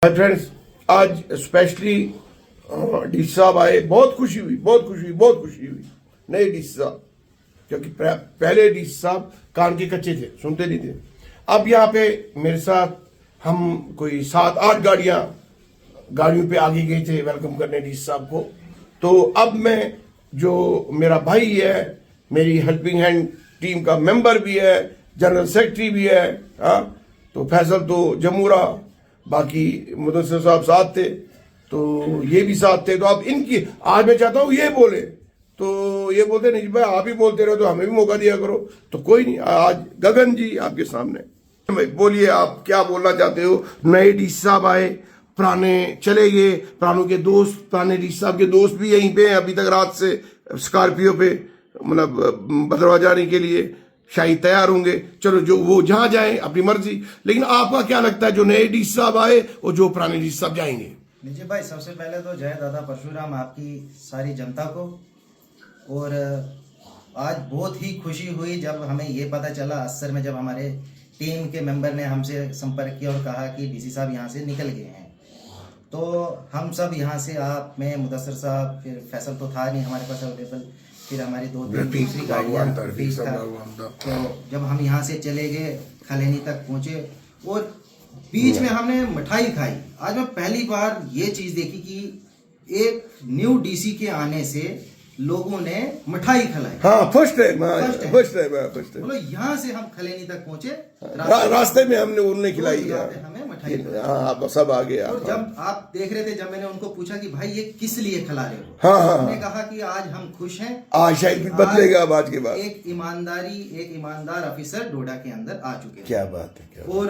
Hi friends, आज specially D साहब आए। बहुत खुशी हुई, बहुत खुशी हुई नए डी साहब, क्योंकि पहले डी साहब कान के कच्चे थे, सुनते नहीं थे। अब यहाँ पे मेरे साथ हम कोई 7-8 गाड़ियों पे आगे गए थे वेलकम करने डी साहब को। तो अब मैं, जो मेरा भाई है, मेरी हेल्पिंग हैंड टीम का मेंबर भी है, जनरल सेक्रेटरी भी है, हाँ, तो फैसल तो जमूरा, बाकी मुदस्सिर साहब साथ थे, तो ये भी साथ थे। तो अब इनकी आज मैं चाहता हूँ ये बोले, तो ये बोलते नहीं भाई आप ही बोलते रहो, तो हमें भी मौका दिया करो। तो कोई नहीं, आज गगन जी आपके सामने, बोलिए आप क्या बोलना चाहते हो। नए डी साहब आए, पुराने चले गए, पुरानों के दोस्त, पुराने डी साहब के दोस्त भी यहीं पे हैं अभी तक, रात से स्कॉर्पियो पे, मतलब भद्रवाह जाने के लिए शायद तैयार होंगे। चलो, जो वो जहां जाएं अपनी मर्जी। लेकिन आपका क्या लगता है, जो नए डी साहब आए और जो पुराने डी साहब जाएंगे? निजी भाई, सबसे पहले तो जय दादा परशुराम आपकी सारी जनता को। और आज बहुत ही खुशी हुई जब हमें ये पता चला असर में, जब हमारे टीम के मेंबर ने हमसे संपर्क किया और कहा कि डीसी साहब यहाँ से निकल गए हैं। तो हम सब यहाँ से, आप, मैं, मुदस्सिर साहब, फिर फैसल तो था नहीं हमारे पास अवेलेबल, फिर हमारी दो दूसरी गाड़ियाँ, तो जब हम यहाँ से चले गए खलेनी तक पहुँचे और बीच में हमने मिठाई खाई। आज मैं पहली बार ये चीज़ देखी कि एक न्यू डीसी के आने से लोगों ने मिठाई खिलाई। हाँ, फर्स्ट टाइम। बोलो, यहाँ से हम खलेनी तक पहुँचे, रास्ते में हमने उन्हें खिलाई, हमें मिठाई। हाँ, सब आ गया। और जब आप देख रहे थे, जब मैंने उनको पूछा कि भाई ये किस लिए खिला रहे हो, हाँ, उन्होंने कहा कि आज हम खुश हैं, आज शायद भी बदलेगा आज के बाद। एक ईमानदार ऑफिसर डोडा के अंदर आ चुके हैं। क्या बात है, क्या और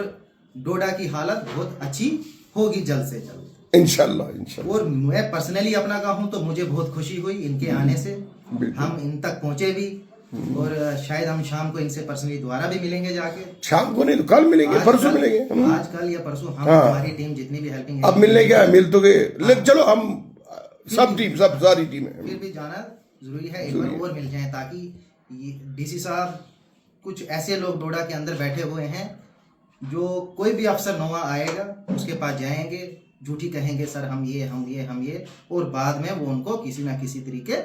डोडा की हालत बहुत अच्छी होगी जल्द से जल्द, इंशाल्लाह। और मैं पर्सनली अपना कहूँ तो मुझे बहुत खुशी हुई इनके आने से। हम इन तक पहुंचे भी, और शायद हम शाम को इनसे पर्सनली दोबारा भी मिलेंगे जाके। शाम को नहीं तो कल मिलेंगे, परसों मिलेंगे, आज कल या परसों हम, हमारी टीम जितनी भी हेल्पिंग, अब मिलने क्या मिल तो गए। चलो, हम सब सारी टीम है, फिर भी जाना जरूरी है, एक बार और मिल जाए, ताकि डीसी साहब, कुछ ऐसे लोग डोडा के अंदर बैठे हुए हैं जो कोई भी अफसर नवा आएगा उसके पास जाएंगे, झूठी कहेंगे सर हम ये, और बाद में वो उनको किसी ना किसी तरीके,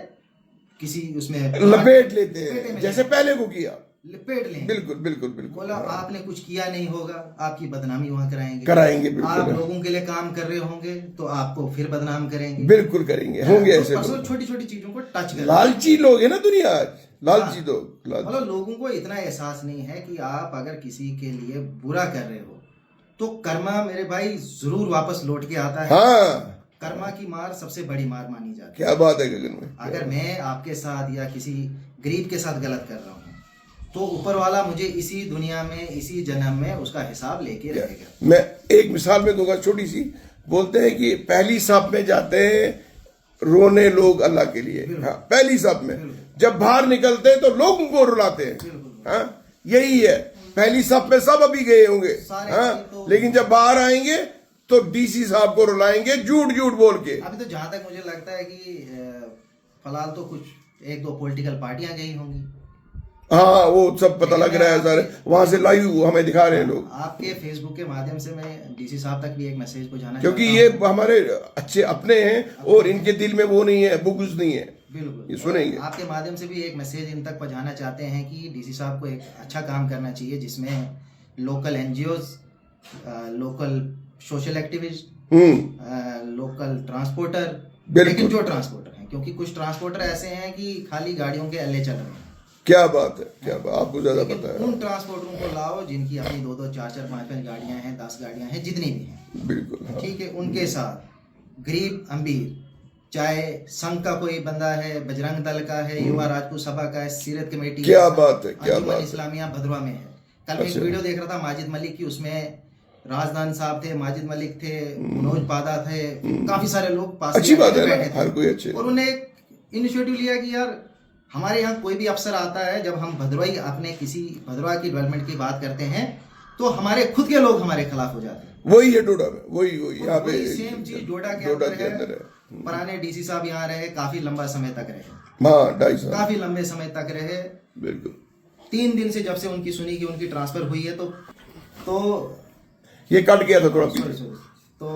किसी उसमें लपेट लेते हैं, जैसे पहले को किया, लपेट लेंगे। बिल्कुल। बोला आपने कुछ किया नहीं होगा, आपकी बदनामी वहाँ कराएंगे। आप लोगों के लिए काम कर रहे होंगे तो आपको फिर बदनाम करेंगे। बिल्कुल करेंगे, होंगे ऐसे लोग। छोटी छोटी चीजों को टच कर, लालची लोग है ना दुनिया आज, लालची लोग। मतलब लोगों को इतना एहसास नहीं है कि आप अगर किसी के लिए बुरा कर रहे हो तो कर्मा, मेरे भाई, जरूर वापस लौट के आता है। हाँ, कर्मा की मार सबसे बड़ी मार मानी जाती है। क्या बात है गगन में। अगर मैं आपके साथ या किसी गरीब के साथ गलत कर रहा हूँ तो ऊपर वाला मुझे इसी दुनिया में, इसी जन्म में उसका हिसाब लेके रहेगा। मैं एक मिसाल में दूंगा छोटी सी। बोलते हैं कि पहली साहब में जाते हैं रोने लोग अल्लाह के लिए, हाँ, पहली साहब में। जब बाहर निकलते हैं तो लोग उनको रुलाते हैं, हाँ, यही है। पहली साहब में सब अभी गए होंगे, हाँ, लेकिन जब बाहर आएंगे तो डीसी साहब को रुलाएंगे झूठ बोल के। अभी तो जहां तक मुझे लगता है कि फिलहाल तो कुछ 1-2 पॉलिटिकल पार्टियां गई होंगी, हाँ, वो सब पता लग रहा है सारे, वहां से लाइव हमें दिखा रहे हैं लोग। आपके फेसबुक के माध्यम से मैं डीसी साहब तक भी एक मैसेज पहुंचाना, क्योंकि ये हमारे अच्छे अपने हैं और इनके दिल में वो नहीं है, बुग़्ज़ नहीं है। बिल्कुल, ये सुनेंगे। आपके माध्यम से भी एक मैसेज इन तक पहुंचाना चाहते हैं कि डीसी साहब को एक अच्छा काम करना चाहिए, जिसमें local NGOs, local social activist, local transporter, लेकिन जो ट्रांसपोर्टर हैं, क्योंकि कुछ ट्रांसपोर्टर ऐसे हैं कि खाली गाड़ियों के अल्ले चल रहे हैं। क्या बात है, क्या बात, आपको ज्यादा पता है। उन ट्रांसपोर्टरों को लाओ जिनकी अपनी 2-2, 4-4, 5-5 गाड़ियां हैं, 10 गाड़ियां हैं, जितनी भी हैं, बिल्कुल, हाँ। ठीक है, उनके साथ गरीब अमीर, चाहे संघ का कोई बंदा है, बजरंग दल का है, युवा राजपूत सभा का है, सीरत कमेटी, क्या बात है, क्या बात है, इस्लामिया भद्रवाह में है। कल मैं एक वीडियो देख रहा था माजिद मलिक की, उसमें राजदान साहब थे, माजिद मलिक थे, मनोज पादा थे, काफी सारे लोग पास, अच्छी बात है, हर कोई अच्छे। और उन्हें एक इनिशिएटिव लिया कि यार हमारे यहाँ कोई भी अफसर आता है, जब हम भद्रवाही अपने किसी भद्रवाह की डेवलपमेंट की बात करते हैं तो हमारे खुद के लोग हमारे खिलाफ हो जाते हैं। वही है डोडा में, वही यहाँ पे सेम चीज डोडा के अंदर है। पुराने डीसी साहब यहाँ रहे, काफी लंबा समय तक रहे, हाँ, 2.5 साल, काफी लंबे समय तक रहे। बिल्कुल। 3 दिन से जब से उनकी सुनी कि उनकी ट्रांसफर हुई है तो ये कट गया था थोड़ा। तो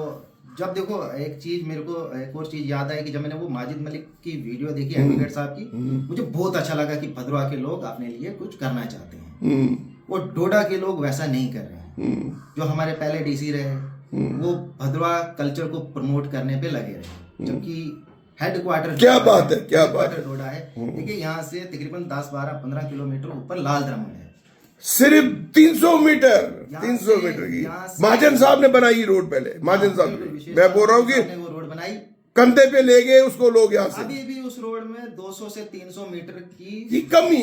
जब देखो एक चीज मेरे को एक और चीज याद आई कि जब मैंने वो माजिद मलिक की वीडियो देखी एडवोकेट साहब की, मुझे बहुत अच्छा लगा कि भद्रवाह के लोग अपने लिए कुछ करना चाहते हैं। वो डोडा के लोग वैसा नहीं कर रहे हैं। जो हमारे पहले डीसी रहे वो भद्रवाह कल्चर को प्रमोट करने पे लगे रहे, जबकि हेडक्वार्टर क्या बात है, क्या बात है डोडा है। देखिए यहाँ से तकरीबन 10, 12, 15 किलोमीटर ऊपर लाल दरमन है, सिर्फ 300 मीटर 300 मीटर की महाजन साहब ने बनाई रोड। पहले महाजन साहब ने, मैं बोल रहा हूँ कि वो रोड बनाई, कंधे पे ले गए उसको लोग यहाँ से। अभी भी उस रोड में 200 से 300 मीटर की कमी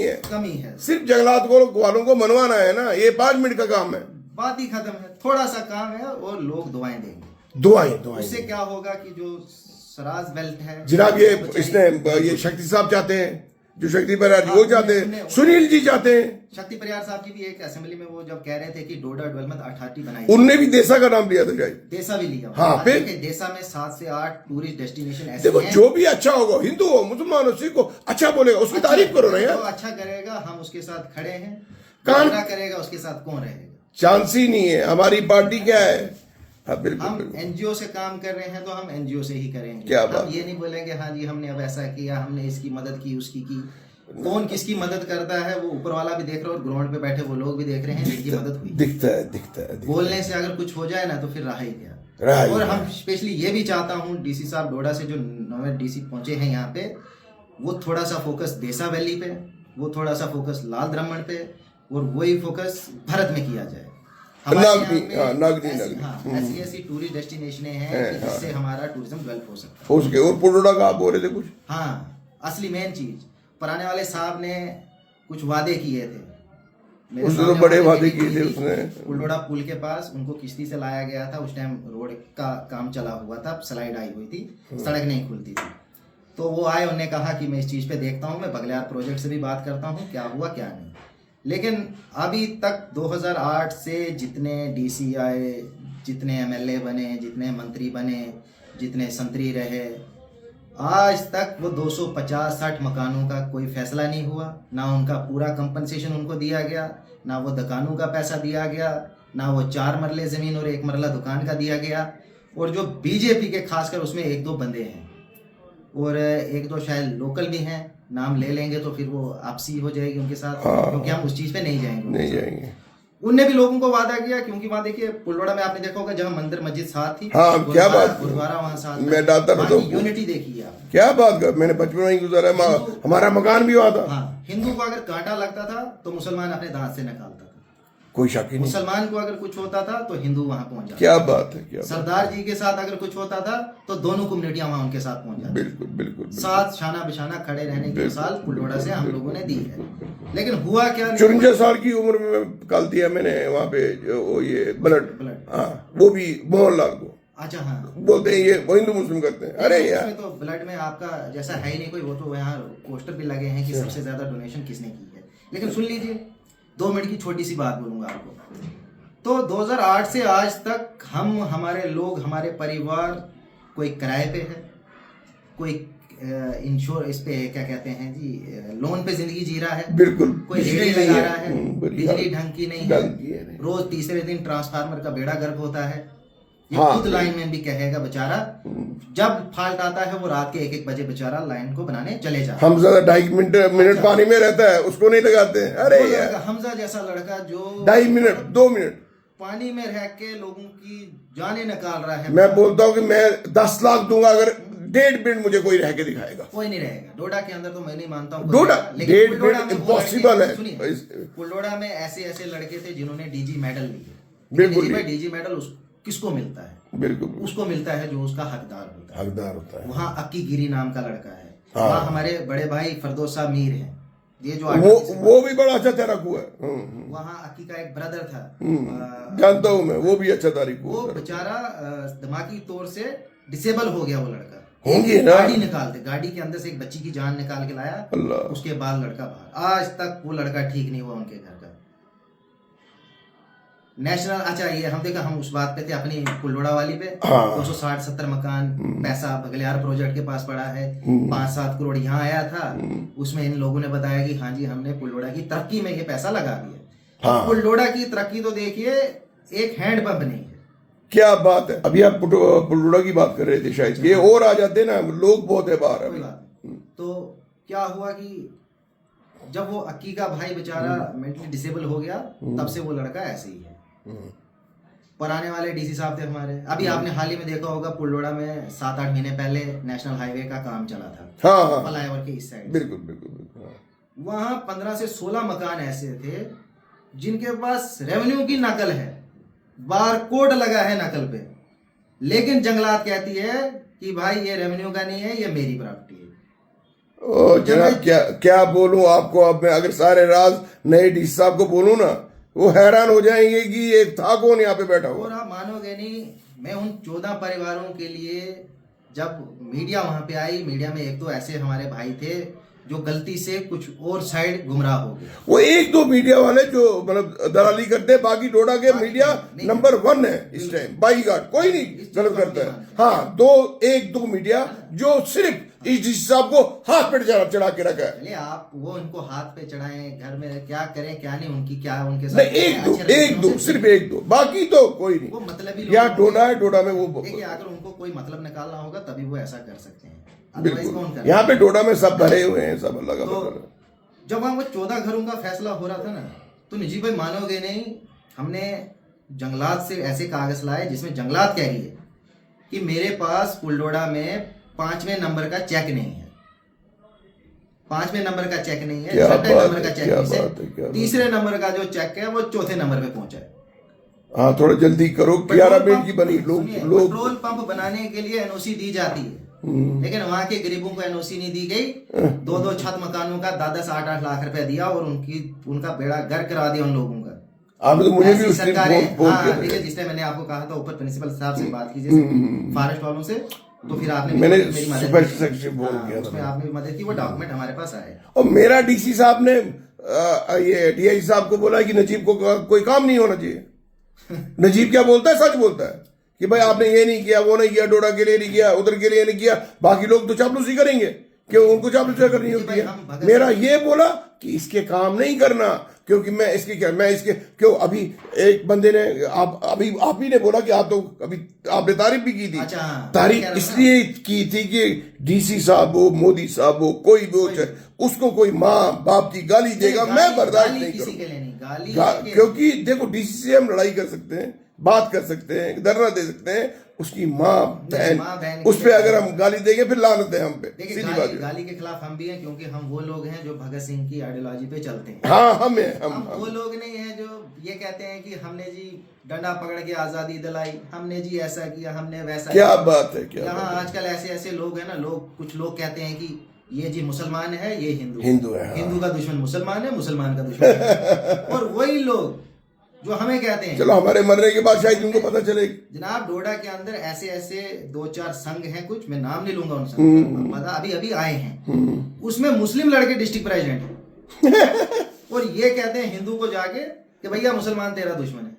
है। सिर्फ जंगलात वालों को मनवाना है ना, ये 5 मिनट का काम है, बात ही खत्म है। थोड़ा सा काम है और लोग दुआएं देंगे। दुआएं उससे क्या होगा कि जो सराज बेल्ट है जनाब, ये इसने ये शक्ति साहब चाहते हैं, जो शक्ति परियार वो चाहते हैं, सुनील जी चाहते हैं। शक्ति परियार साहब की भी एक असेंबली में वो जब कह रहे थे कि डोडा डेवलपमेंट अथॉरिटी बनाई, उनने भी देसा का नाम लिया था शायद, देसा भी लिया। हाँ, फिर देसा में 7 से 8 टूरिस्ट डेस्टिनेशन ऐसे देखो, जो भी अच्छा होगा, हिंदू हो, मुसलमान हो, सिख हो, अच्छा बोलेगा, उसकी तारीफ करो ना यार। अच्छा करेगा हम उसके साथ खड़े हैं, कौन करेगा उसके साथ कौन रहेगा? चांस ही नहीं है। हमारी पार्टी क्या है, हाँ, बिल्कुल, हम बिल्कुल। एनजीओ से काम कर रहे हैं तो हम एनजीओ से ही करेंगे। क्या हम बात ये नहीं बोलेंगे हाँ जी हमने अब ऐसा किया, हमने इसकी मदद की, उसकी की। कौन किसकी मदद करता है वो ऊपर वाला भी देख रहा है और ग्राउंड पे बैठे वो लोग भी देख रहे हैं जिनकी मदद हुई। दिखता है। बोलने से अगर कुछ हो जाए ना तो फिर रहा ही क्या। और हम स्पेशली ये भी चाहता हूँ डीसी साहब डोडा से जो नवे डीसी पहुंचे हैं यहाँ पे, वो थोड़ा सा फोकस देसा वैली पे, वो थोड़ा सा फोकस लाल द्रमण पे, और वही फोकस भारत में किया जाए। ऐसी टूरिस्ट डेस्टिनेशन हैं जिससे हमारा टूरिज्म डेवलप हो सकता है। उसके और पुलोड़ा का आप बोल रहे थे कुछ? हाँ, असली मेन चीज पुराने वाले साहब ने कुछ वादे किए थे, उसने तो बड़े वादे किए थे। उसने पुलोड़ा पुल के पास उनको किश्ती से लाया गया था, उस टाइम रोड का काम चला हुआ था, स्लाइड आई हुई थी, सड़क नहीं खुलती थी। तो वो आए, उन्होंने कहा कि मैं इस चीज पे देखता हूँ, मैं बगलियार प्रोजेक्ट से भी बात करता हूँ क्या हुआ क्या नहीं। लेकिन अभी तक 2008 से जितने डीसी आए, जितने एमएलए बने, जितने मंत्री बने, जितने संतरी रहे, आज तक वो 250-60 मकानों का कोई फैसला नहीं हुआ। ना उनका पूरा कंपनसेशन उनको दिया गया, ना वो दुकानों का पैसा दिया गया, ना वो 4 मरले ज़मीन और 1 मरला दुकान का दिया गया। और जो बीजेपी के खासकर उसमें 1-2 बंदे हैं और 1-2 शायद लोकल भी हैं, नाम ले लेंगे तो फिर वो आपसी हो जाएगी उनके साथ, क्योंकि हम उस चीज़ पे नहीं जाएंगे। उनने भी लोगों को वादा किया, क्योंकि वहाँ देखिए पुलवाड़ा में आपने देखा होगा जहाँ मंदिर मस्जिद साथ थी, हाँ, क्या बात, गुरुद्वारा वहाँ साथ, मैं डालता रहता हूँ, यूनिटी देखी है आप। क्या बात कर, मैंने बचपन में ही गुजारा, हमारा मकान भी वहाँ था। हाँ, हिंदू को अगर कांटा लगता था तो मुसलमान अपने दांत से निकालता था, कोई शक ही नहीं। मुसलमान को अगर कुछ होता था तो हिंदू वहाँ पहुंच जाता। क्या बात है, क्या सरदार जी के साथ अगर कुछ होता था तो दोनों कम्युनिटियां वहाँ उनके साथ पहुंच जाती। बिल्कुल बिल्कुल। साथ शाना बिशाना खड़े रहने की मिसाल पुलवाड़ा से हम लोगों ने दी है। लेकिन हुआ क्या, 54 साल की उम्र में निकाल दिया मैंने वहाँ पे वो ये ब्लड, हाँ, वो भी मोहनलाल को। अच्छा, हाँ, बोलते हैं ये वो हिंदू मुस्लिम करते हैं। अरे यार, तो ब्लड में आपका जैसा है ही नहीं कोई, वो तो यहाँ पोस्टर भी लगे हैं कि सबसे ज्यादा डोनेशन किसने की है। लेकिन सुन लीजिए, 2 मिनट की छोटी सी बात बोलूंगा आपको। तो 2008 से आज तक हम, हमारे लोग, हमारे परिवार, कोई किराए पे है, कोई इंश्योर इस पे क्या कहते हैं जी, लोन पे जिंदगी जी रहा है। बिल्कुल। कोई रेडी लगा रहा है, बिजली ढंग की नहीं है, रोज तीसरे दिन ट्रांसफार्मर का बेड़ा गर्क होता है। ये खुद लाइन में भी कहेगा बेचारा, जब फॉल्ट आता है वो रात के 1-1 बजे बेचारा लाइन को बनाने चले जाते। हमजा 2.5 मिनट पानी में रहता है, उसको नहीं लगाते हैं। अरे यार, हमजा जैसा लड़का जो 2.5 मिनट 2 मिनट पानी में रह के लोगों की जाने निकाल रहा है। मैं बोलता हूँ कि मैं 10 लाख दूंगा अगर 1.5 मिनट मुझे कोई रह के दिखाएगा। कोई नहीं रहेगा डोडा के अंदर, तो मैं नहीं मानता हूँ डोडा 1.5 मिनट इम्पॉसिबल है। पुलडोड़ा में ऐसे लड़के थे जिन्होंने डीजी मेडल लिए। बिल्कुल, डीजी मेडल किसको मिलता है? बिल्कुल, उसको मिलता है जो उसका हकदार होता है। वहाँ अक्की गिरी नाम का लड़का है, वहाँ हमारे बड़े भाई फरदोसा मीर है, ये जो वो भी बड़ा अच्छा तैराक हुआ है। वहाँ अक्की का एक ब्रदर था, जानता हूँ मैं, वो भी अच्छा तारीख हुआ। वो बेचारा दिमागी तौर से डिसेबल हो गया। वो लड़का होंगे ना, गाड़ी के अंदर से एक बच्ची की जान निकाल के लाया, उसके बाद लड़का बाहर। आज तक वो लड़का ठीक नहीं हुआ उनके घर का। नेशनल, अच्छा ये हम देखा, हम उस बात पे थे अपनी पुलडोड़ा वाली पे, 260-70 मकान, पैसा बगलियार प्रोजेक्ट के पास पड़ा है, 5-7 करोड़ यहाँ आया था। उसमें इन लोगों ने बताया कि हाँ जी हमने पुलडोड़ा की तरक्की में ये पैसा लगा दिया। पुलडोड़ा की तरक्की तो देखिए, एक हैंड पंप नहीं है, क्या बात है। अभी आप पुलडोड़ा की बात कर रहे थे शायद, ये और आ जाते ना, लोग बहुत है बाहर कोई अभी। बात नहीं। तो क्या हुआ कि जब वो अक्की का भाई बेचारा मेंटली डिसेबल हो गया, तब से वो लड़का ऐसे ही है। पुराने वाले डीसी साहब थे हमारे, अभी आपने हाल ही में देखा होगा पुलडोड़ा में 7-8 महीने पहले नेशनल हाईवे का काम चला था, हाँ हाँ फ्लाईओवर के इस साइड। बिल्कुल बिल्कुल बिल्कुल, हाँ। वहां 15 से 16 मकान ऐसे थे जिनके पास रेवेन्यू की नकल है, बार कोड लगा है नकल पे, लेकिन जंगलात कहती है कि भाई ये रेवेन्यू का नहीं है, ये मेरी प्रॉपर्टी है। ओ जनाब, क्या क्या बोलूं आपको। अब मैं अगर सारे राज नए डीसी साहब को बोलूं ना, वो हैरान हो जाएंगे कि एक था कौन यहाँ पे बैठा हुआ। और आप मानोगे नहीं, मैं उन 14 परिवारों के लिए जब मीडिया वहां पे आई, मीडिया में एक तो ऐसे हमारे भाई थे जो गलती से कुछ और साइड गुमराह हो गए। वो एक दो मीडिया वाले जो मतलब दलाली करते हैं, बाकी डोडा के मीडिया नंबर 1 है इस टाइम, बाई गार्ड कोई नहीं गलत करता है। हाँ, एक दो मीडिया जो सिर्फ इस डीसी साहब को हाथ पे चढ़ा के रखा है। चलिए आप वो उनको हाथ पे चढ़ाएं, घर में क्या करें क्या नहीं, उनकी क्या उनके साथ नहीं, एक दो सिर्फ एक दो, बाकी तो कोई वो नहीं। मतलब यहाँ डोडा है, डोडा में वो देखिए, अगर उनको कोई मतलब निकालना होगा तभी वो ऐसा कर सकते हैं, अदरवाइज कौन बिल्कुल। कर। यहाँ पे डोडा में सब भरे हुए हैं, सब अल्लाह का तो मतलब है। जब वहां वो 14 घरों का फैसला हो रहा था ना, तो निजी भाई मानोगे नहीं, हमने जंगलात से ऐसे कागज लाए जिसमें जंगलात कह रही है कि मेरे पास पुलडोड़ा में 5वें नंबर का चेक नहीं है, 5वें नंबर का चेक नहीं है, क्या 6वें बात नंबर का है, चेक क्या नहीं है, बात है, क्या बात है। तीसरे नंबर का जो चेक है वो चौथे नंबर पे पहुंचा है। हाँ, थोड़ा जल्दी करो, 11 मिनट की बनी। सुनिए, लोग पेट्रोल पंप बनाने के लिए एनओसी दी जाती है, लेकिन वहां के गरीबों को एनओसी नहीं दी गई। 2-2 छत मकानों का 10-10, 8-8 लाख रुपया दिया और उनका बेड़ा गर्क करा दिया उन लोगों का। आप तो मुझे भी ऐसी उस दिन सरकारें, फोन हाँ, किया देखिए, जिसने मैंने आपको कहा था ऊपर प्रिंसिपल साहब से बात कीजिए फॉरेस्ट वालों से, तो फिर आपने मैंने मेरी मदद स्पेशल की। सेक्शन फोन हाँ, किया उसमें था। आपने भी मदद की, वो डॉक्यूमेंट हमारे पास आए। और मेरा डीसी साहब ने ये डीआई साहब को बोला कि नजीब को कोई काम नहीं होना चाहिए। नजीब क्या बोलता है, सच बोलता है कि भाई आपने ये नहीं किया, वो नहीं किया, डोडा के लिए नहीं किया, उधर के लिए नहीं किया, बाकी लोग तो चापलूसी करेंगे, क्यों उनको चापलूसी करनी होती है। मेरा ये बोला कि इसके काम नहीं करना, क्योंकि मैं इसके क्यों। अभी एक बंदे ने आप ही ने बोला कि आप तो अभी आपने तारीफ भी की थी। अच्छा, तारीफ इसलिए की थी कि डीसी साहब हो, मोदी साहब हो, कोई भी हो, चाहे उसको कोई माँ बाप की गाली देगा, मैं बर्दाश्त नहीं किसी के करूँगा। लिए नहीं, गाली क्योंकि देखो, डीसी से हम लड़ाई कर सकते हैं, बात कर सकते हैं, धरना दे सकते हैं, उसकी माँ बहन उस पे अगर हम गाली देंगे फिर लानत है हम पे। देखिए, सीधी बात है। गाली के खिलाफ हम भी हैं, क्योंकि हम वो लोग हैं जो भगत सिंह की आइडियोलॉजी पे चलते हैं। हाँ, हम वो लोग नहीं है जो ये कहते हैं कि हमने जी डंडा पकड़ के आजादी दिलाई, हमने जी ऐसा किया, हमने वैसा क्या किया। बात है, क्या यहाँ बात है। आजकल ऐसे लोग हैं ना, कुछ लोग कहते हैं कि ये जी मुसलमान है, ये हिंदू है, हाँ। हिंदू का दुश्मन मुसलमान है, मुसलमान का दुश्मन है। और वही लोग जो हमें कहते हैं, चलो हमारे मरने के बाद शायद उनको पता चले। जनाब डोडा के अंदर ऐसे 2-4 संघ हैं, कुछ मैं नाम नहीं लूंगा उन संघ का, अभी आए हैं, उसमें मुस्लिम लड़के डिस्ट्रिक्ट प्रेसिडेंट हैं। और ये कहते हैं हिंदू को जाके कि भैया मुसलमान तेरा दुश्मन है।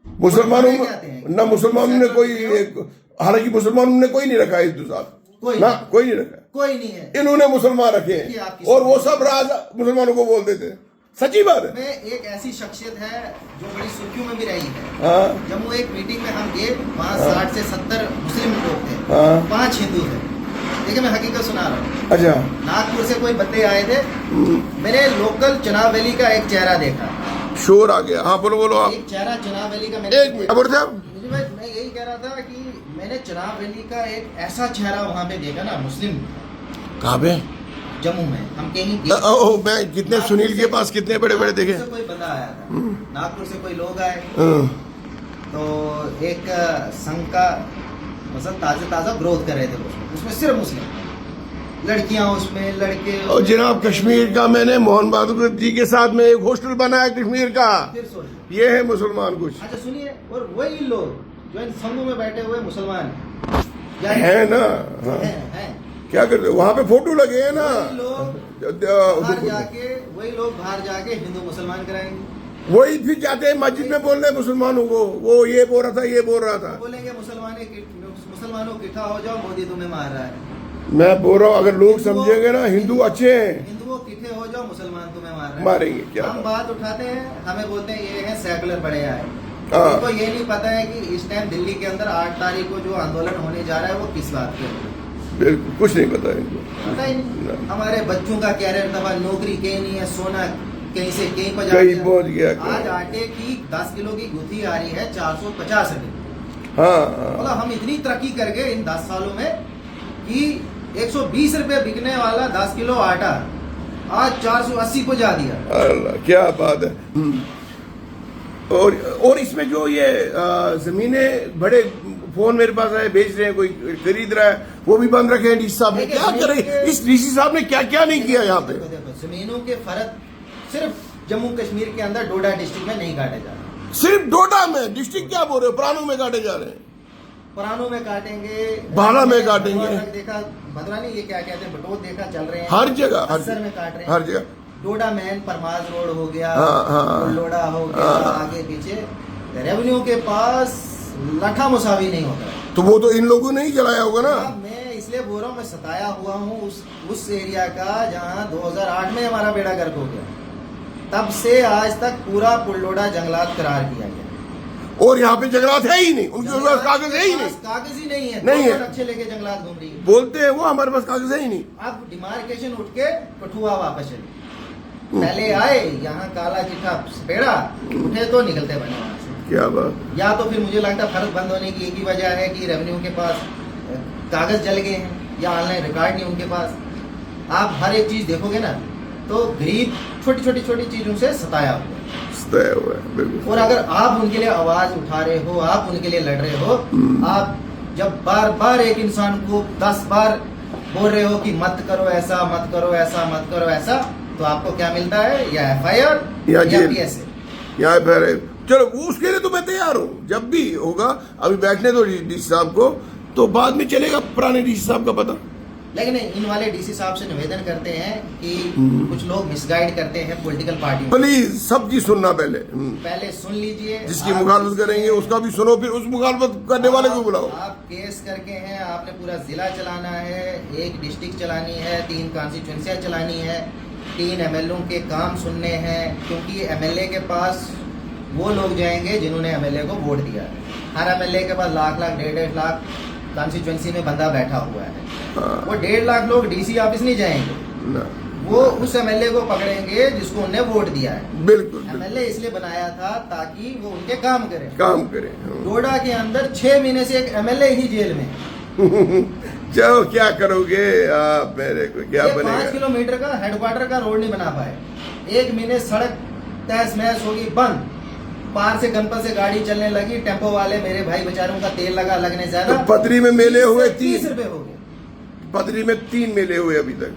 मुसलमानों कहते हैं ना, मुसलमानों ने हालांकि मुसलमानों ने कोई नहीं रखा है हिंदू साहब, कोई नहीं रखा, कोई नहीं है। इन्होंने मुसलमान रखे हैं और वो सब राज मुसलमानों को बोलते थे। सच्ची बात है। में एक ऐसी शख्सियत है जो बड़ी सुर्खियों में भी रही है। हाँ। जब वो एक मीटिंग में हम गए, वहाँ 60 से 70 मुस्लिम लोग थे, हाँ। 5 हिंदू थे। देखिए, मैं हकीकत सुना रहा हूँ। अच्छा। नागपुर से कोई बंदे आए थे, मैंने लोकल चनाब वैली का एक चेहरा देखा। शोर आ गया। हाँ, बोलो आप। एक चेहरा चनाब वैली का एक मिनट मैं यही कह रहा था कि मैंने चनाब वैली का एक ऐसा चेहरा वहाँ पे देखा ना, मुस्लिम। कहाँ पे? जम्मू में हम कहीं मैं कितने सुनील के पास कितने बड़े बड़े देखे। कोई बंदा आया था, नागपुर से कोई लोग आए, तो एक संघ का मतलब ताजा ग्रोथ कर रहे थे उसमें सिर्फ मुस्लिम लड़कियां, उसमें लड़के। और जनाब कश्मीर का मैंने मोहन बहादुर जी के साथ में एक हॉस्टल बनाया कश्मीर का, ये है मुसलमान कुछ। अच्छा सुनिए, और वही लोग जो इन संघों में बैठे हुए मुसलमान है ना। हाँ। है। क्या करते वहाँ पे फोटो लगे हैं ना, वही लोग बाहर जाके हिंदू मुसलमान कराएंगे। वही फिर जाते हैं मस्जिद में बोल रहे मुसलमानों को, वो ये बोल रहा था, ये बोल रहा था। बोलेंगे मुसलमानों इकट्ठा हो जाओ, मोदी तुम्हें मार रहा है। मैं बोल रहा हूँ, अगर लोग समझेंगे ना हिंदू अच्छे हैं, हिंदुओं इकट्ठे हो जाओ, मुसलमान तुम्हें मार रहे हैं। मारेंगे क्या? हम बात उठाते हैं, हमें बोलते हैं ये है सेकुलर बड़े आए। हाँ। उनको ये नहीं पता है कि इस टाइम दिल्ली के अंदर 8 तारीख को जो आंदोलन होने जा रहा है वो किस बात के ऊपर, बिल्कुल कुछ नहीं पता इनको। पता ही नहीं। हमारे बच्चों का कैरियर तबाह, नौकरी कहीं नहीं है, सोना कहीं से कहीं पर कहीं पहुंच गया। आज आटे की 10 किलो की गुथी आ रही है 450 रुपए। हाँ, मतलब हम इतनी तरक्की कर गए इन 10 सालों में कि 120 रुपए बिकने वाला 10 किलो आटा आज 480 को जा दिया। अल्लाह क्या बात है। और इसमें जो ये जमीनें बड़े फोन मेरे पास आए बेच रहे हैं, कोई खरीद रहा है, वो भी बंद रखे हैं डीसी साहब ने। क्या करें, इस डीसी साहब ने क्या क्या नहीं किया यहाँ पे। देखो, जमीनों के फर्क सिर्फ जम्मू कश्मीर के अंदर डोडा डिस्ट्रिक्ट में नहीं काटे जा रहे। सिर्फ डोडा में, डिस्ट्रिक्ट क्या बोल रहे हो, प्राणों में काटे जा रहे हैं। पुरानों में काटेंगे, बाड़ा में काटेंगे। देखा भद्रा नहीं, ये क्या कहते हैं, बटोत देखा चल रहे हैं हर जगह, हर असर में काट रहे हैं हर जगह। डोडा मैन परमाज रोड हो गया, हाँ। लोडा हो गया, आगे पीछे रेवेन्यू के पास लठा मुसावी नहीं होता। तो वो तो इन लोगों ने ही जलाया होगा ना। मैं इसलिए बोल रहा हूँ, मैं सताया हुआ हूँ उस एरिया का जहाँ 2008 में हमारा बेड़ा गर्क हो गया। तब से आज तक पूरा पुलडोडा जंगलात करार किया गया और यहाँ पे जंगलात है ही नहीं, उनके पास कागज है ही नहीं। कागज ही नहीं है, नहीं है। नक्शे लेके जंगलात घूम रही है। बोलते हैं वो हमारे पास कागज है ही नहीं। अब डिमार्केशन उठ के कठुआ वापस चले। पहले आए यहाँ काला चिट्ठा सपेड़ा, उठे तो निकलते बने वहां से। क्या बात। या तो फिर मुझे लगता है फर्क बंद होने की एक ही वजह है कि रेवेन्यू के पास कागज जल गए हैं या ऑनलाइन रिकॉर्ड नहीं उनके पास। आप हर एक चीज देखोगे ना तो गरीब छोटी छोटी चीजों से सताया हुआ है, बिल्कुल। और अगर आप उनके लिए आवाज उठा रहे हो, आप उनके लिए लड़ रहे हो, आप जब बार बार एक इंसान को 10 बार बोल रहे हो कि मत करो ऐसा, मत करो ऐसा, मत करो ऐसा, तो आपको क्या मिलता है, या FIR या PSA। या फिर चलो उसके लिए तो मैं तैयार हूँ, जब भी होगा। अभी बैठने दो डीसी साहब को, तो बाद में चलेगा पुराने डीसी साहब का पता। लेकिन इन वाले डीसी साहब से निवेदन करते हैं कि कुछ लोग मिसगाइड करते हैं पॉलिटिकल पार्टी। प्लीज सब चीज सुनना पहले सुन लीजिए। जिसकी मुखालफत करेंगे उसका भी सुनो, फिर उस मुखालफत करने वाले को बुलाओ। आप केस करके हैं, आपने पूरा जिला चलाना है, एक डिस्ट्रिक्ट चलानी है, 3 कॉन्स्टिट्यूंसियां चलानी है, 3 MLA के काम सुनने हैं, क्योंकि MLA के पास वो लोग जाएंगे जिन्होंने MLA को वोट दिया है। हर MLA के पास लाख 1.5 लाख कॉन्स्टिट्यूंसी में बंदा बैठा हुआ है। वो 1.5 लाख लोग DC ऑफिस नहीं जाएंगे ना। वो उस MLA को पकड़ेंगे जिसको उन्हें वोट दिया है। बिल्कुल। MLA इसलिए बनाया था ताकि वो उनके काम करे। डोडा के अंदर 6 महीने से एक MLA ही जेल में। चलो क्या करोगे आप, मेरे को क्या बनेगा। 5 किलोमीटर का हेडक्वार्टर का रोड नहीं बना पाए। 1 महीने सड़क तहस महस होगी, बंद। पार से गणपत से गाड़ी चलने लगी, टेम्पो वाले मेरे भाई बेचारों का तेल लगने ज्यादा। तो पदरी में मेले हुए 30 रुपए हो गए। पदरी में 3 मेले हुए अभी तक।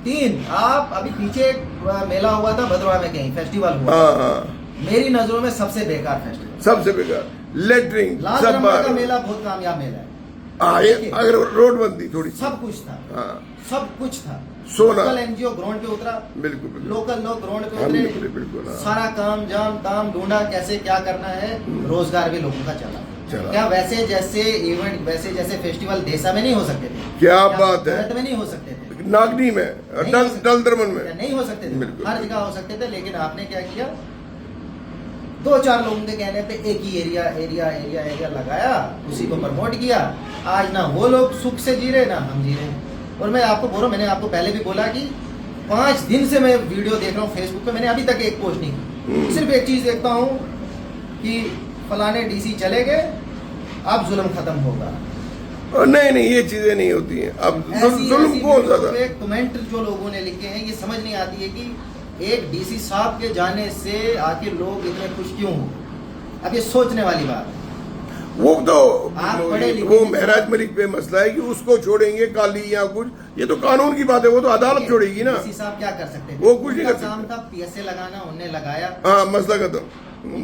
3। आप अभी पीछे एक मेला हुआ था भद्रवा में, कहीं फेस्टिवल हुआ। हाँ। मेरी नजरों में सबसे बेकार फेस्टिवल, सबसे बेकार। लेटरिंग लाल रंग का मेला बहुत कामयाब मेला है। अगर रोड बनती थोड़ी, सब कुछ था। हाँ। सब कुछ था। सोना। लोकल NGO ग्राउंड पे उतरा। बिल्कुल। लोकल लोग ग्राउंड पे उतरे। बिल्कुल। सारा काम जाम ताम ढूंढा, कैसे क्या करना है। रोजगार भी लोगों का चला। क्या वैसे जैसे इवेंट, वैसे जैसे फेस्टिवल देसा में नहीं हो सकते थे? क्या बात है। में नहीं हो सकते थे, नागनी में, डल दरमन में नहीं हो सकते थे, बिल्कुल। हर जगह हो सकते थे। लेकिन आपने क्या किया, 2-4 लोगों के कहने पे एक ही एरिया लगाया, उसी को प्रमोट किया। आज ना वो लोग सुख से जी रहे, ना हम जी रहे। और मैं आपको बोल रहा हूँ, मैंने आपको पहले भी बोला कि 5 दिन से मैं वीडियो देख रहा हूँ फेसबुक पे, मैंने अभी तक एक पोस्ट नहीं की। सिर्फ एक चीज देखता हूँ कि फलाने DC चले गए, अब जुल्म खत्म होगा। नहीं, ये चीजें नहीं होती हैं। अब जुल्म बहुत ज्यादा। कमेंट जो लोगों ने लिखे हैं, ये समझ नहीं आती है कि एक DC साहब के जाने से आखिर लोग इतने खुश क्यों हो। अब ये सोचने वाली बात है। वो तो वो महराज मलिक पे मसला है कि उसको छोड़ेंगे काली या कुछ, ये तो कानून की बात है, वो तो अदालत छोड़ेगी ना। DC साहब क्या कर सकते हैं, वो कुछ नहीं कर सकते। काम था PSA लगाना, उनने लगाया। हाँ, मसला खत्म।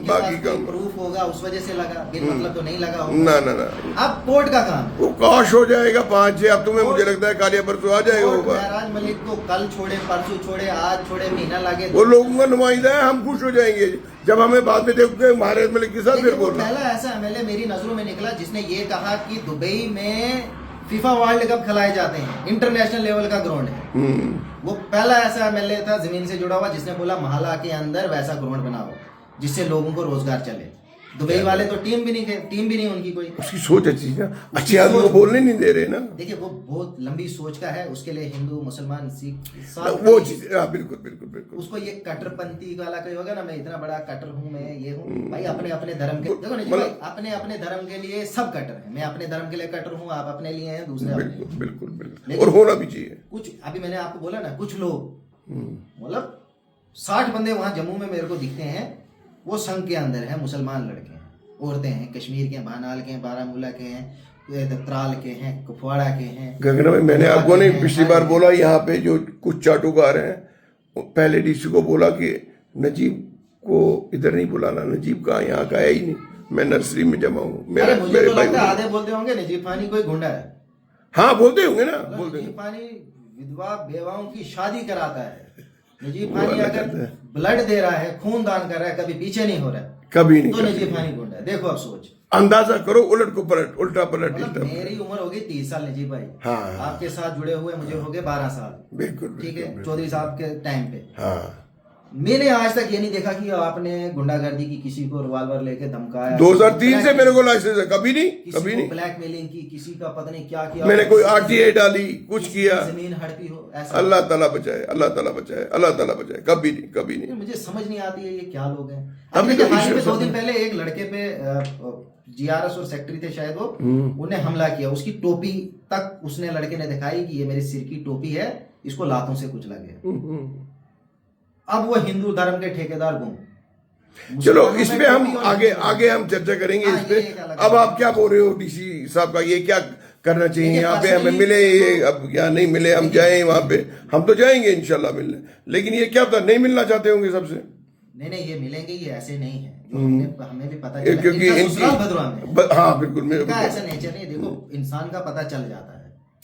बाकी काम प्रूफ होगा, उस वजह से लगा, बिन मतलब तो नहीं लगा होगा। ना। अब कोर्ट का काम, वो काश हो जाएगा 5-6 हफ्तों में। मुझे लगता है कालिया परसों आ जाएगा। महराज मलिक को कल छोड़े, परसों छोड़े, आज छोड़े, महीना लगे, वो लोगों का नुमाइंदा है। हम खुश हो जाएंगे जब हमें बाद में देखते महाराज मलिक के साथ फिर बोलना। पहला ऐसा MLA मेरी नजरों में निकला जिसने ये कहा कि दुबई में FIFA वर्ल्ड कप खिलाए जाते हैं, इंटरनेशनल लेवल का ग्राउंड है। वो पहला ऐसा MLA था जमीन से जुड़ा हुआ जिसने बोला महला के अंदर वैसा ग्राउंड बनाओ जिससे लोगों को रोजगार चले। दुबई वाले तो टीम भी नहीं उनकी कोई। उसकी सोच अच्छी है, अच्छे आदमी को बोलने नहीं दे रहे ना। देखिए वो बहुत लंबी सोच का है, उसके लिए हिंदू मुसलमान सिख वो चीज, हाँ बिल्कुल बिल्कुल बिल्कुल। उसको ये कट्टरपंथी वाला कोई होगा ना, मैं इतना बड़ा कट्टर हूँ, मैं ये हूँ भाई, अपने अपने धर्म के देखो नहीं भाई, अपने अपने धर्म के लिए सब कट्टर है। मैं अपने धर्म के लिए कट्टर हूँ, आप अपने लिए हैं, दूसरे बिल्कुल बिल्कुल बिल्कुल, और होना भी चाहिए। कुछ अभी मैंने आपको बोला ना, कुछ लोग मतलब 60 बंदे वहां जम्मू में मेरे को दिखते हैं, वो संघ के अंदर है, मुसलमान लड़के हैं, औरतें हैं, कश्मीर के हैं, बानाल के हैं, बारामूला के हैं, त्राल के हैं, कुपवाड़ा के हैं। गगना भाई, मैंने आपको नहीं पिछली बार बोला, यहाँ पे जो कुछ चाटुकार हैं, पहले डीसी को बोला कि नजीब को इधर नहीं बुलाना, नजीब का यहाँ का है ही नहीं, मैं नर्सरी में जमा हूँ। मुझे तो लगता है आधे बोलते होंगे नजीब फानी कोई गुंडा है। हाँ बोलते होंगे ना, बोलते नजीब फानी विधवा बेवाओं की शादी कराता है। नजीब फानी अगर ब्लड दे रहा है, खून दान कर रहा है, कभी पीछे नहीं हो रहा है, कभी नहीं, तो नजीब फानी गुंडा है। देखो अब सोच, अंदाजा करो, उलट को पलट, उल्टा पलट। मेरी उम्र होगी 30 साल नजीब भाई, हाँ, आपके साथ जुड़े हुए मुझे हो गए 12 साल, बिल्कुल ठीक है, चौधरी साहब के टाइम पे। हाँ, मैंने आज तक ये नहीं देखा कि आपने गुंडागर्दी की, किसी को रिवॉल्वर लेके धमकाया। 2003 से मेरे को लाइसेंस है, कभी नहीं, कभी नहीं ब्लैकमेलिंग की, किसी का पता नहीं क्या किया, मैंने कोई आरटीआई डाली, कुछ किया, जमीन हड़पी हो, ऐसा अल्लाह ताला बचाए, अल्लाह ताला बचाए, अल्लाह ताला बचाए, कभी नहीं, कभी नहीं। मुझे समझ नहीं आती है ये क्या लोग हैं। अभी अभी तो हाल ही में 2 दिन पहले एक लड़के पे जीआरएस और सेक्रेटरी थे शायद, वो उन्हें हमला किया, उसकी टोपी तक उसने लड़के ने दिखाई कि ये मेरे सिर की टोपी है, इसको लातों से कुचला गया। अब वो हिंदू धर्म के ठेकेदार गुम। चलो इसमें हम आगे हम चर्चा करेंगे इस पे। अब आप क्या बोल रहे हो डीसी साहब का, ये क्या करना चाहिए यहाँ पे, हमें मिले ये अब या नहीं मिले, हम जाएं वहां पे, हम तो जाएंगे इंशाल्लाह मिलने, लेकिन ये क्या होता नहीं मिलना चाहते होंगे सबसे। नहीं ये मिलेंगे, ये ऐसे नहीं है, जो हमें भी पता चला, क्योंकि ससुराल भद्रवा में हाँ बिल्कुल, ऐसा नेचर नहीं। देखो इंसान का पता चल जाता है,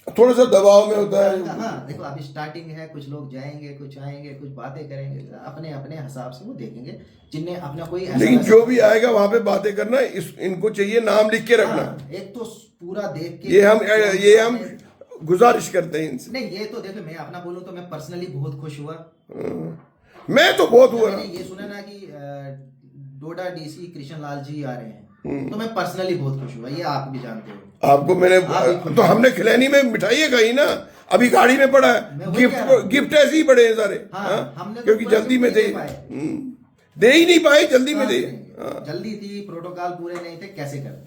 थोड़ा सा दबाव में होता है। हाँ देखो अभी स्टार्टिंग है, कुछ लोग जाएंगे, कुछ आएंगे, कुछ बातें करेंगे, अपने अपने हिसाब से वो देखेंगे, जिन्हें अपना कोई ऐसा, लेकिन जो भी आएगा वहां पे बातें करना, इनको चाहिए नाम लिख के रखना। एक तो पूरा देख के ये हम गुजारिश करते हैं इनसे। नहीं ये तो देखो, मैं अपना बोलूं तो मैं पर्सनली बहुत खुश हुआ, मैं तो बहुत हुआ। मैंने ये सुना ना कि डोडा डीसी कृष्ण लाल जी आ रहे हैं, तो मैं पर्सनली बहुत खुश हुआ, ये आप भी जानते हो। आपको मैंने तो हमने खिलैनी में मिठाई खाई ना, अभी गाड़ी में पड़ा है, गिफ्ट ऐसे ही पड़े हैं सारे। हमने क्योंकि जल्दी में थे, दे ही नहीं पाए, जल्दी में थे, जल्दी थी, प्रोटोकॉल पूरे नहीं थे,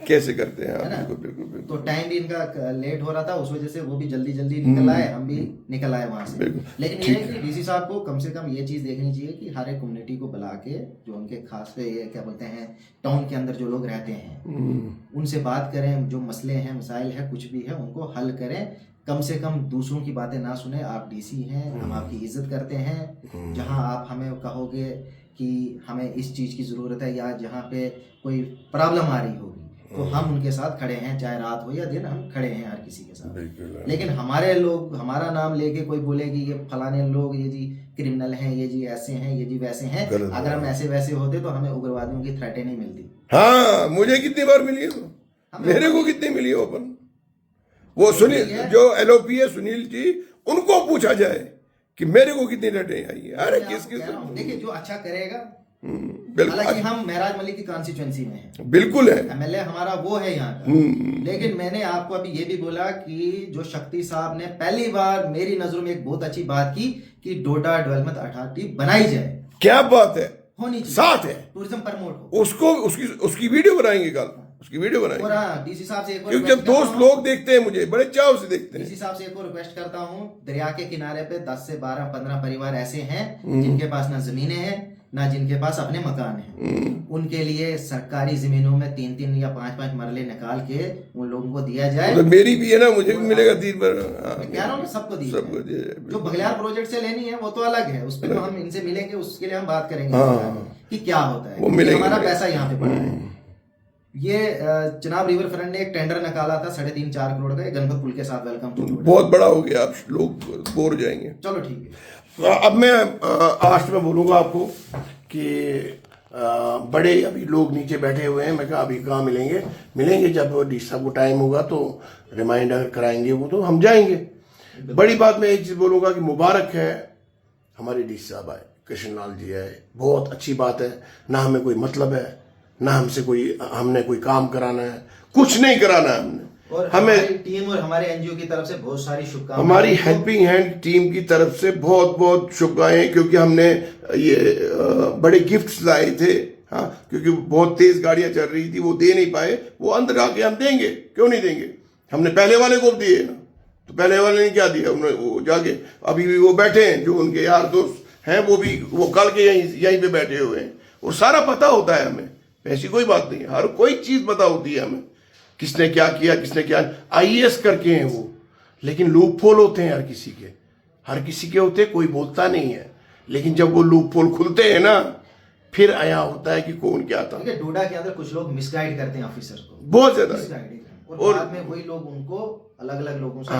कैसे करते हैं, बिल्कुल बिल्कुल। तो टाइम भी इनका लेट हो रहा था, उस वजह से वो भी जल्दी निकल आए, हम भी निकल आए वहां से। लेकिन ये है कि डीसी साहब को कम से कम ये चीज देखनी चाहिए कि हर एक कम्युनिटी को बुला के, जो उनके खास ये क्या बोलते हैं, टाउन के अंदर जो लोग रहते हैं, उनसे बात करें, जो मसले हैं, मसाइल है, कुछ भी है, उनको हल करें। कम से कम दूसरों की बातें ना सुने। आप डीसी हैं, हम आपकी इज्जत करते हैं, जहां आप हमें कहोगे कि हमें इस चीज़ की ज़रूरत है, या जहाँ पे कोई प्रॉब्लम आ रही होगी, तो हम उनके साथ खड़े हैं, चाहे रात हो या दिन, हम खड़े हैं हर किसी के साथ। लेकिन हमारे लोग हमारा नाम लेके कोई बोले कि ये फलाने लोग ये जी क्रिमिनल हैं, ये जी ऐसे हैं, ये जी वैसे हैं, अगर हम ऐसे वैसे होते तो हमें उग्रवादियों की थ्रेटें नहीं मिलती। हाँ, मुझे कितनी बार मिली हो, मेरे को कितनी मिली हो। अपन वो सुनील, जो एलओपी है सुनील जी, उनको पूछा जाए कि मेरे को कितनी डटे आई है। अरे किस देखिए जो अच्छा करेगा, हालांकि हम महराज मलिक की कॉन्स्टिट्यूएंसी में हैं, बिल्कुल है, एमएलए हमारा वो है यहाँ का। लेकिन मैंने आपको अभी ये भी बोला कि जो शक्ति साहब ने पहली बार मेरी नजरों में एक बहुत अच्छी बात की कि डोडा डेवलपमेंट अथॉरिटी बनाई जाए। क्या बात है, होनी चाहिए, साथ है, टूरिज्म प्रमोट हो, उसको उसकी वीडियो बनाएंगे कल, उसकी वीडियो बनाएंगे। और डीसी साहब से एक और, क्योंकि जब दोस्त लोग देखते हैं मुझे बड़े चाव से देखते हैं। डीसी साहब से एक और रिक्वेस्ट करता हूँ, दरिया के किनारे पे 10 से 12-15 परिवार ऐसे हैं जिनके पास ना जमीनें हैं, ना जिनके पास अपने मकान हैं, उनके लिए सरकारी जमीनों में 3-3 या 5-5 मरले निकाल के उन लोगों को दिया जाए। तो मेरी भी है ना, मुझे भी मिलेगा 3 बार। मैं कह रहा हूँ सबको दिया जाए। जो बघलियार प्रोजेक्ट से लेनी है वो तो अलग है, उस पर तो हम इनसे मिलेंगे, उसके लिए हम बात करेंगे कि क्या होता है, हमारा पैसा यहाँ पे पड़ा है। ये चिनाब रिवर फ्रंट ने एक टेंडर निकाला था 3.5-4 करोड़ का, गणपत पुल के साथ। वेलकम टू, बहुत बड़ा हो गया, आप लोग बोर हो जाएंगे। चलो ठीक है। अब मैं लास्ट में बोलूंगा आपको कि बड़े अभी लोग नीचे बैठे हुए हैं। मैं कहा अभी कहाँ मिलेंगे जब डीसी साहब को टाइम होगा तो रिमाइंडर कराएंगे वो, तो हम जाएंगे। बड़ी बात मैं एक चीज बोलूंगा कि मुबारक है हमारे डीसी साहब आए, कृष्ण लाल जी आए, बहुत अच्छी बात है। ना हमें कोई मतलब है, ना हमसे हमने कोई काम कराना है, कुछ नहीं कराना है हमने। और हमें हमारी टीम और हमारे एनजीओ की तरफ से बहुत सारी शुभकामनाएं। हमारी हेल्पिंग हैंड टीम की तरफ से बहुत बहुत शुभकामनाएं, क्योंकि हमने ये बड़े गिफ्ट्स लाए थे। हाँ, क्योंकि बहुत तेज गाड़ियां चल रही थी, वो दे नहीं पाए, वो अंदर आके हम देंगे, क्यों नहीं देंगे। हमने पहले वाले को दिए ना, तो पहले वाले ने क्या दिया, उन्होंने वो जाके अभी भी वो बैठे हैं, जो उनके यार दोस्त हैं वो कल के यहीं पे बैठे हुए हैं, और सारा पता होता है हमें। ऐसी कोई बात नहीं है, हर कोई चीज पता होती है हमें, किसने क्या किया, किसने क्या। आईएएस करके हैं वो, लेकिन लूप होल होते हैं हर किसी के होते, कोई बोलता नहीं है। लेकिन जब वो लूप होल खुलते हैं ना, फिर आया होता है कि कौन क्या था। डोडा के अंदर कुछ लोग मिसगाइड करते हैं ऑफिसर को, बहुत ज्यादा, और बाद में वही लोग उनको अलग अलग लोगों से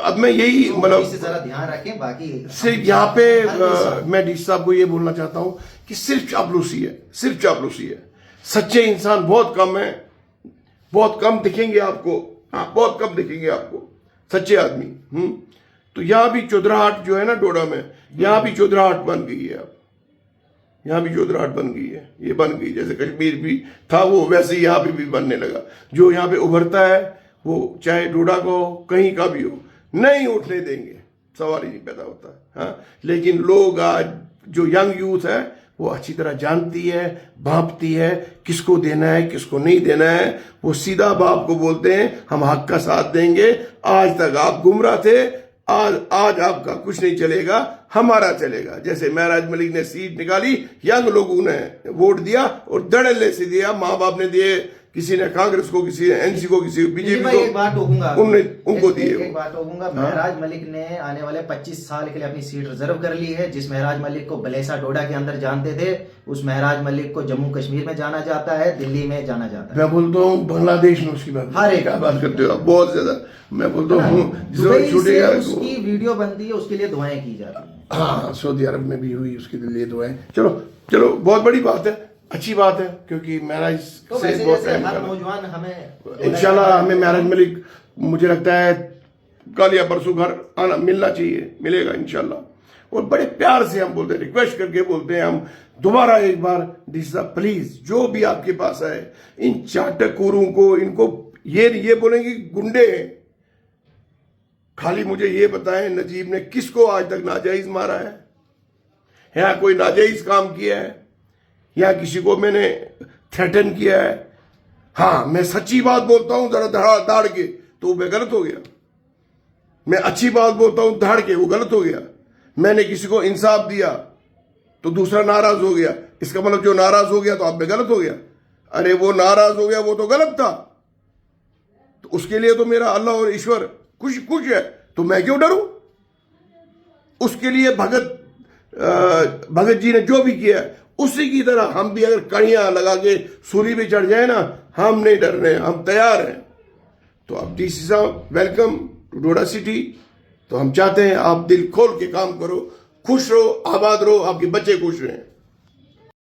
अब मैं यही तो मतलब जरा ध्यान रखें। बाकी सिर्फ यहाँ पे मैं डी साहब को ये बोलना चाहता हूँ कि सिर्फ चापलूसी है। सच्चे इंसान बहुत कम है, बहुत कम दिखेंगे आपको। हाँ, बहुत कम दिखेंगे आपको सच्चे आदमी। तो यहाँ भी चौधराहट जो है ना डोडा में, यहाँ भी चौधराहट बन गई है। अब यहाँ भी चौधराहट बन गई है, ये बन गई। जैसे कश्मीर भी था वो, वैसे ही यहाँ पे भी बनने लगा। जो यहाँ पे उभरता है वो चाहे डोडा को कहीं का भी हो, नहीं उठने देंगे, सवाल ही नहीं पैदा होता। हाँ, लेकिन लोग आज जो यंग यूथ है वो अच्छी तरह जानती है, भांपती है, किसको देना है किसको नहीं देना है। वो सीधा बाप को बोलते हैं हम हक का साथ देंगे। आज तक आप गुमराह थे, आज आपका कुछ नहीं चलेगा, हमारा चलेगा। जैसे महराज मलिक ने सीट निकाली, यंग लोगों ने वोट दिया और धड़ल्ले से दिया, माँ बाप ने दिए, किसी ने कांग्रेस को, किसी ने एनसी को, किसी बीजेपी को। एक बात टोकूंगा, उनको दिए। एक बात टोकूंगा, महराज मलिक ने आने वाले 25 साल के लिए अपनी सीट रिजर्व कर ली है। जिस महराज मलिक को बलेसा डोडा के अंदर जानते थे, उस महराज मलिक को जम्मू कश्मीर में जाना जाता है, दिल्ली में जाना जाता है। मैं बोलता हूँ बांग्लादेश में उसकी बात, हर एक बात करते हो बहुत ज्यादा। मैं बोलता हूँ छूटेगा, उसकी वीडियो बनती है, उसके लिए दुआएं की जाती है। हाँ, सऊदी अरब में भी हुई, उसके लिए दुआएं। चलो बहुत बड़ी बात है, अच्छी बात है, क्योंकि महराज तो से बहुत नौजवान हमें इंशाल्लाह हमें महराज मलिक, मुझे लगता है कल या परसों घर आना मिलना चाहिए, मिलेगा इंशाल्लाह। और बड़े प्यार से हम बोलते हैं, रिक्वेस्ट करके बोलते हैं हम दोबारा एक बार, डी साहब प्लीज जो भी आपके पास है, इन चाटकोरों को, इनको ये बोलेंगे गुंडे हैं। खाली मुझे ये बताएं नजीब ने किसको आज तक नाजायज मारा है, या कोई नाजायज काम किया है, या किसी को मैंने थ्रेटन किया है? हाँ, मैं सच्ची बात बोलता हूं जरा दाड़ के, तो मैं गलत हो गया। मैं अच्छी बात बोलता हूं धाड़ के, वो गलत हो गया। मैंने किसी को इंसाफ दिया तो दूसरा नाराज हो गया, इसका मतलब जो नाराज हो गया तो आप में गलत हो गया। अरे वो नाराज हो गया, वो तो गलत था, तो उसके लिए तो मेरा अल्लाह और ईश्वर कुछ है, तो मैं क्यों डरूं? उसके लिए भगत जी ने जो भी किया उसी की तरह हम भी अगर कड़ियां लगा के सूली पे चढ़ जाए ना, हम नहीं डर रहे, हम तैयार हैं। तो अब डीसी साहब वेलकम टू डोडा सिटी। तो हम चाहते हैं आप दिल खोल के काम करो, खुश रहो, आबाद रहो, आपके बच्चे खुश रहें।